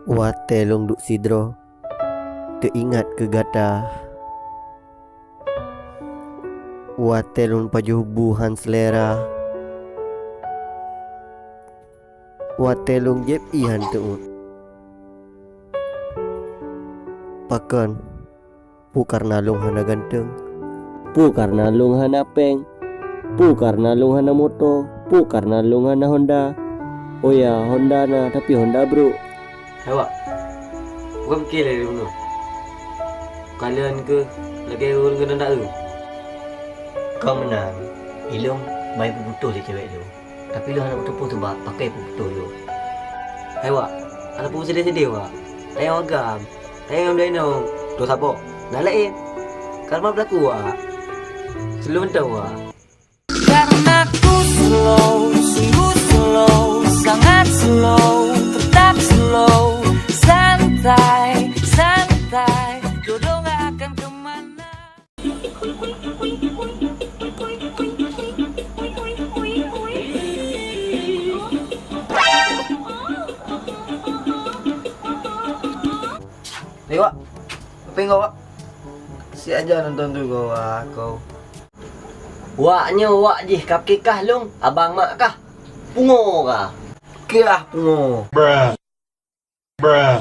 Watelong duk sidro, teringat ke gata. Watelong pajuh buhan selera. Watelong jep ihan teut. Pakan, pu karena long hana ganteng, pu karena long hana peng, pu karena long hana moto, pu karena long hana Honda. Oh ya, Honda na, tapi Honda bro. Awak, bukan fikir lagi dulu. Kalian ke lagi orang kena tak tu? Kau menang, Ilong main putus je cewek tu. Tapi lu anak betul tu bah pakai putus tu. Awak, ada pun sedih-sedih awak. Tayang agam, tayang dia no. Tu siapa? Dah lain. Kalau berlaku awak, selalu mentau awak. Karena ku slow, sungguh slow, sangat slow, tetap slow, santai, santai, jodoh gak akan kemana. Ni awak, apa yang awak? Si aja nonton tu kau. Waknya wak je kap kekah long, abang mak kah? Pungo kah? Kira pungo. Bruh.